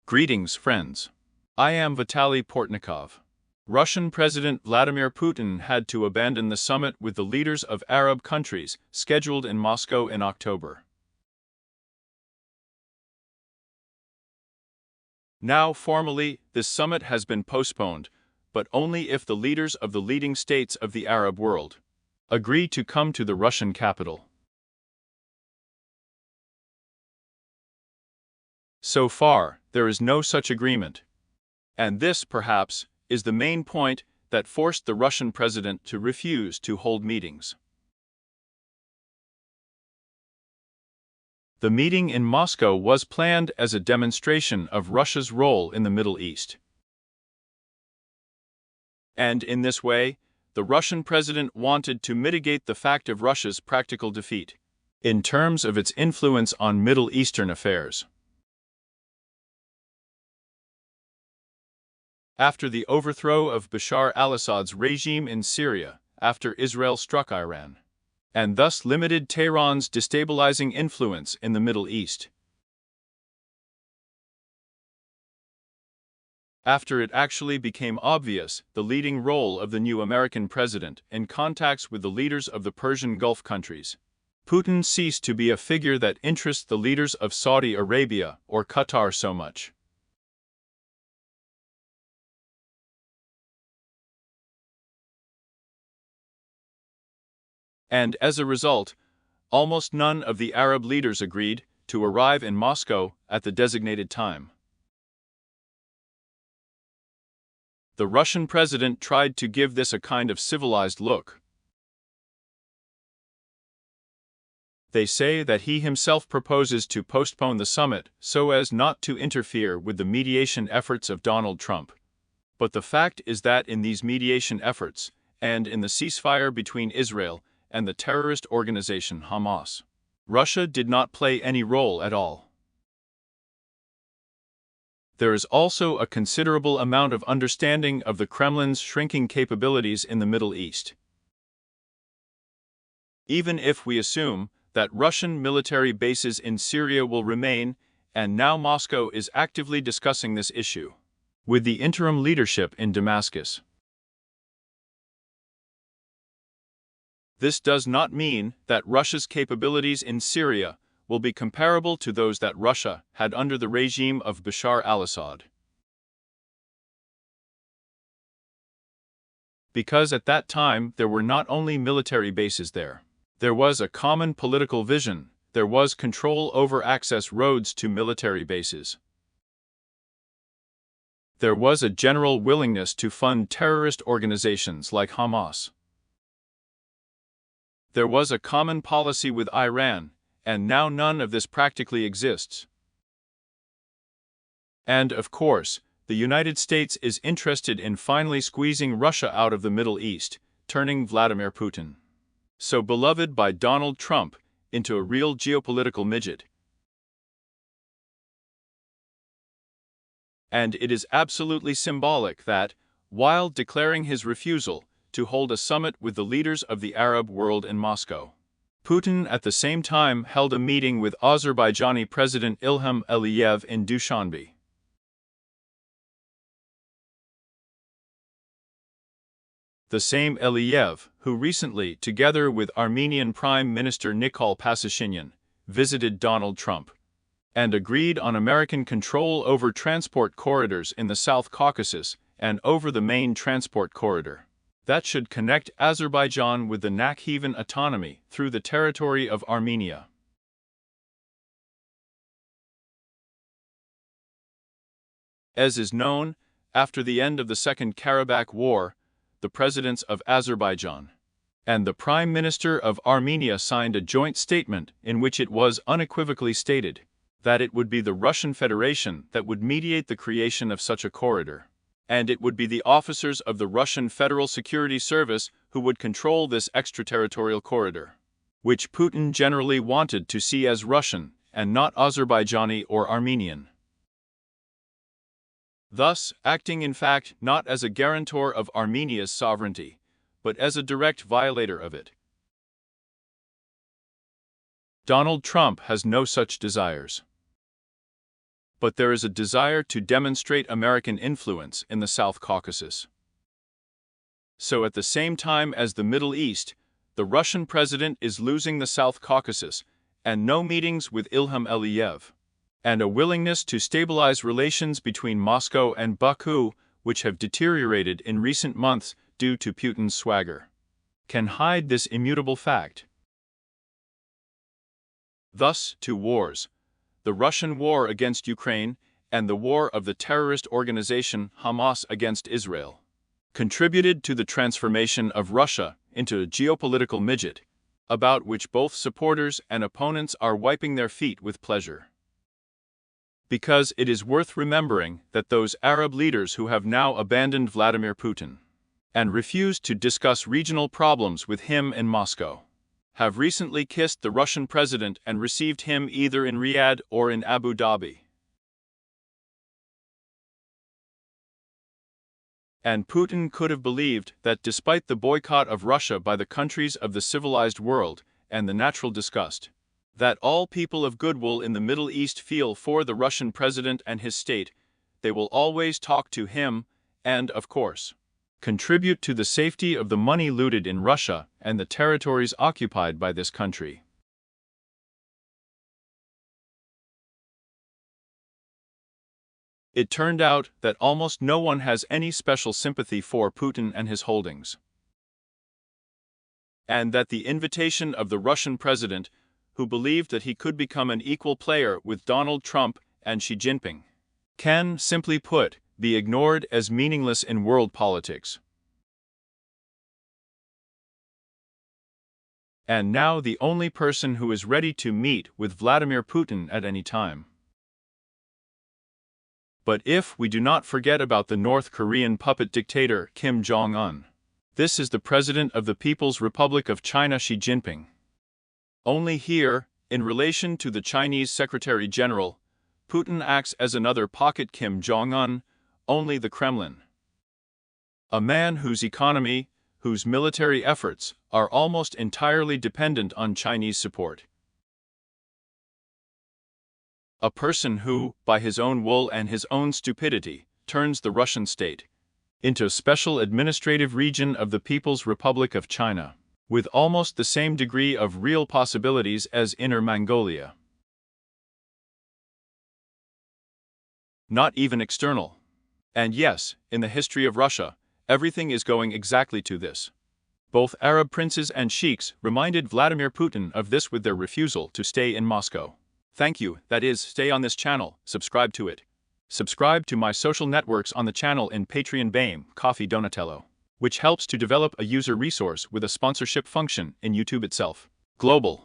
Greetings, friends. I am Vitaly Portnikov. Russian President Vladimir Putin had to abandon the summit with the leaders of Arab countries scheduled in Moscow in October. Now, formally, this summit has been postponed, but only if the leaders of the leading states of the Arab world agree to come to the Russian capital. So far, there is no such agreement. And this, perhaps, is the main point that forced the Russian president to refuse to hold meetings. The meeting in Moscow was planned as a demonstration of Russia's role in the Middle East. And in this way, the Russian president wanted to mitigate the fact of Russia's practical defeat in terms of its influence on Middle Eastern affairs. After the overthrow of Bashar al-Assad's regime in Syria, after Israel struck Iran, and thus limited Tehran's destabilizing influence in the Middle East. After it actually became obvious the leading role of the new American president in contacts with the leaders of the Persian Gulf countries, Putin ceased to be a figure that interests the leaders of Saudi Arabia or Qatar so much. And as a result, almost none of the Arab leaders agreed to arrive in Moscow at the designated time. The Russian president tried to give this a kind of civilized look. They say that he himself proposes to postpone the summit so as not to interfere with the mediation efforts of Donald Trump. But the fact is that in these mediation efforts, and in the ceasefire between Israel and the terrorist organization Hamas, Russia did not play any role at all. There is also a considerable amount of understanding of the Kremlin's shrinking capabilities in the Middle East. Even if we assume that Russian military bases in Syria will remain, and now Moscow is actively discussing this issue with the interim leadership in Damascus. This does not mean that Russia's capabilities in Syria will be comparable to those that Russia had under the regime of Bashar al-Assad. Because at that time there were not only military bases there. There was a common political vision, there was control over access roads to military bases. There was a general willingness to fund terrorist organizations like Hamas. There was a common policy with Iran, and now none of this practically exists. And, of course, the United States is interested in finally squeezing Russia out of the Middle East, turning Vladimir Putin, so beloved by Donald Trump, into a real geopolitical midget. And it is absolutely symbolic that, while declaring his refusal to hold a summit with the leaders of the Arab world in Moscow, Putin at the same time held a meeting with Azerbaijani President Ilham Aliyev in Dushanbe. The same Aliyev who recently, together with Armenian Prime Minister Nikol Pashinyan, visited Donald Trump and agreed on American control over transport corridors in the South Caucasus and over the main transport corridor that should connect Azerbaijan with the Nakhivan autonomy through the territory of Armenia. As is known, after the end of the Second Karabakh War, the presidents of Azerbaijan and the Prime Minister of Armenia signed a joint statement in which it was unequivocally stated that it would be the Russian Federation that would mediate the creation of such a corridor, and it would be the officers of the Russian Federal Security Service who would control this extraterritorial corridor, which Putin generally wanted to see as Russian and not Azerbaijani or Armenian. Thus, acting in fact not as a guarantor of Armenia's sovereignty, but as a direct violator of it. Donald Trump has no such desires. but there is a desire to demonstrate American influence in the South Caucasus. So at the same time as the Middle East, the Russian president is losing the South Caucasus, and no meetings with Ilham Aliyev, and a willingness to stabilize relations between Moscow and Baku, which have deteriorated in recent months due to Putin's swagger, can hide this immutable fact. Thus, two wars, the Russian war against Ukraine and the war of the terrorist organization Hamas against Israel, contributed to the transformation of Russia into a geopolitical midget, about which both supporters and opponents are wiping their feet with pleasure. Because it is worth remembering that those Arab leaders who have now abandoned Vladimir Putin and refused to discuss regional problems with him in Moscow have recently kissed the Russian president and received him either in Riyadh or in Abu Dhabi. And Putin could have believed that despite the boycott of Russia by the countries of the civilized world and the natural disgust that all people of goodwill in the Middle East feel for the Russian president and his state, they will always talk to him and, of course, contribute to the safety of the money looted in Russia and the territories occupied by this country. It turned out that almost no one has any special sympathy for Putin and his holdings, and that the invitation of the Russian president, who believed that he could become an equal player with Donald Trump and Xi Jinping, can, simply put, be ignored as meaningless in world politics. And now the only person who is ready to meet with Vladimir Putin at any time. But if we do not forget about the North Korean puppet dictator Kim Jong-un, this is the President of the People's Republic of China Xi Jinping. Only here, in relation to the Chinese Secretary General, Putin acts as another pocket Kim Jong-un, only the Kremlin. A man whose economy, whose military efforts, are almost entirely dependent on Chinese support. A person who, by his own wool and his own stupidity, turns the Russian state into a special administrative region of the People's Republic of China, with almost the same degree of real possibilities as Inner Mongolia. Not even external. And yes, in the history of Russia, everything is going exactly to this. Both Arab princes and sheiks reminded Vladimir Putin of this with their refusal to stay in Moscow. Thank you, that is, stay on this channel, subscribe to it. Subscribe to my social networks on the channel in Patreon BAME, Coffee Donatello, which helps to develop a user resource with a sponsorship function in YouTube itself. Global.